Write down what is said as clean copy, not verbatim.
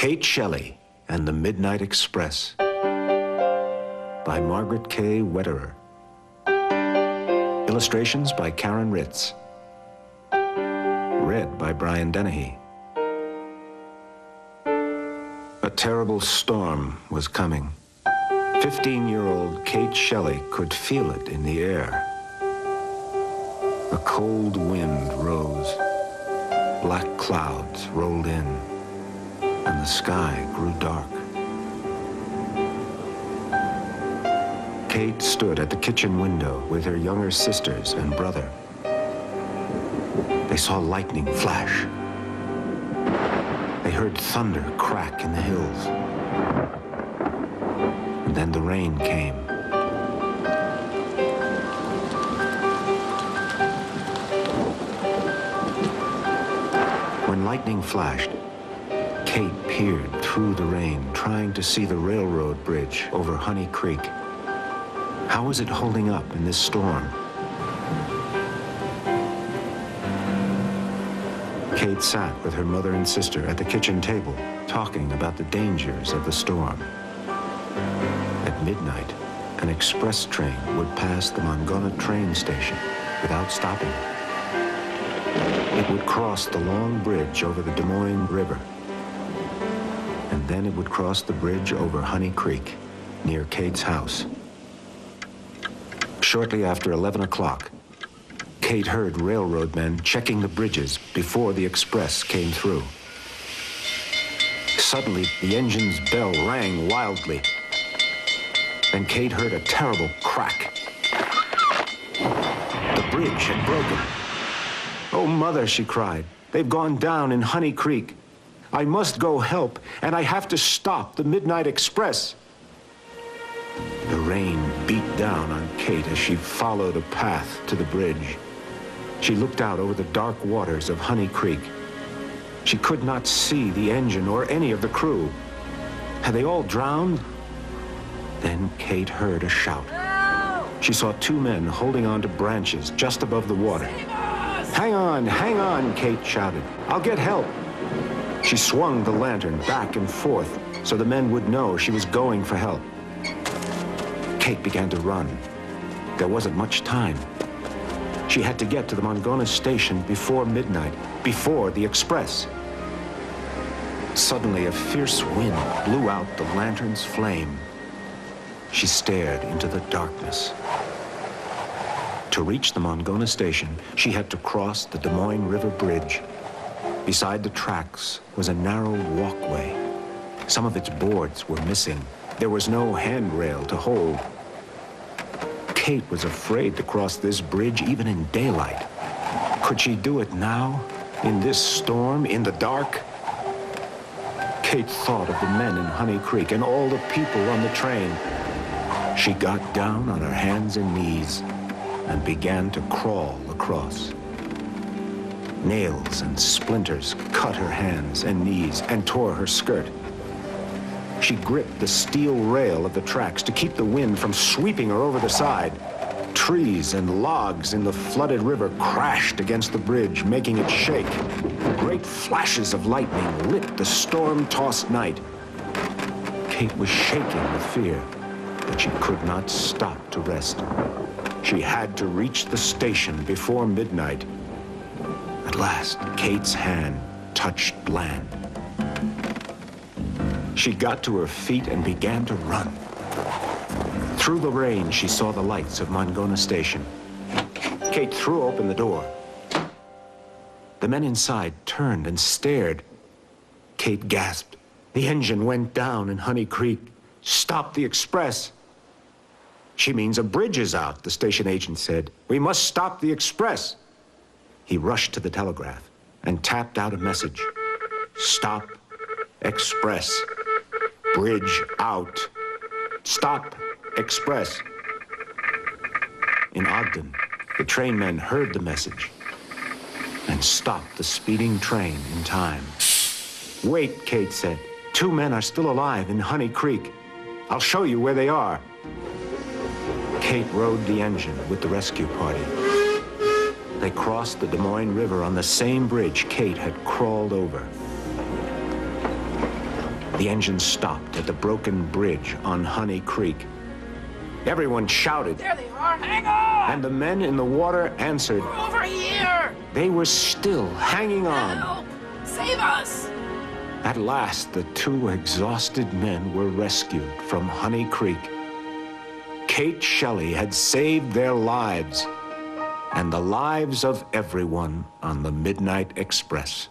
Kate Shelley and the Midnight Express by Margaret K. Wetterer. Illustrations by Karen Ritz. Read by Brian Dennehy. A terrible storm was coming. 15-year-old Kate Shelley could feel it in the air. A cold wind rose. Black clouds rolled in, and the sky grew dark. Kate stood at the kitchen window with her younger sisters and brother. They saw lightning flash. They heard thunder crack in the hills. And then the rain came. When lightning flashed, Kate peered through the rain, trying to see the railroad bridge over Honey Creek. How was it holding up in this storm? Kate sat with her mother and sister at the kitchen table, talking about the dangers of the storm. At midnight, an express train would pass the Mongona train station without stopping. It would cross the long bridge over the Des Moines River, and then it would cross the bridge over Honey Creek, near Kate's house. Shortly after 11 o'clock, Kate heard railroad men checking the bridges before the express came through. Suddenly, the engine's bell rang wildly. Then Kate heard a terrible crack. The bridge had broken. "Oh, Mother," she cried, "they've gone down in Honey Creek. I must go help, and I have to stop the Midnight Express." The rain beat down on Kate as she followed a path to the bridge. She looked out over the dark waters of Honey Creek. She could not see the engine or any of the crew. Had they all drowned? Then Kate heard a shout. She saw two men holding on to branches just above the water. Hang on," Kate shouted. "I'll get help." She swung the lantern back and forth so the men would know she was going for help. Kate began to run. There wasn't much time. She had to get to the Mongona station before midnight, before the express. Suddenly, a fierce wind blew out the lantern's flame. She stared into the darkness. To reach the Mongona station, she had to cross the Des Moines River Bridge. Beside the tracks was a narrow walkway. Some of its boards were missing. There was no handrail to hold. Kate was afraid to cross this bridge even in daylight. Could she do it now, in this storm, in the dark? Kate thought of the men in Honey Creek and all the people on the train. She got down on her hands and knees and began to crawl across. Nails and splinters cut her hands and knees and tore her skirt. She gripped the steel rail of the tracks to keep the wind from sweeping her over the side. Trees and logs in the flooded river crashed against the bridge, making it shake. Great flashes of lightning lit the storm-tossed night. Kate was shaking with fear, but she could not stop to rest. She had to reach the station before midnight. At last, Kate's hand touched land. She got to her feet and began to run. Through the rain, she saw the lights of Mongona Station. Kate threw open the door. The men inside turned and stared. Kate gasped. The engine went down in Honey Creek. Stop the express. "She means a bridge is out," the station agent said. "We must stop the express." He rushed to the telegraph and tapped out a message. "Stop express. Bridge out. Stop express." In Ogden, the trainmen heard the message and stopped the speeding train in time. "Wait," Kate said. "Two men are still alive in Honey Creek. I'll show you where they are." Kate rode the engine with the rescue party. They crossed the Des Moines River on the same bridge Kate had crawled over. The engine stopped at the broken bridge on Honey Creek. Everyone shouted. There they are! Hang on! And the men in the water answered. We're over here! They were still hanging on. Help! Save us! At last, the two exhausted men were rescued from Honey Creek. Kate Shelly had saved their lives and the lives of everyone on the Midnight Express.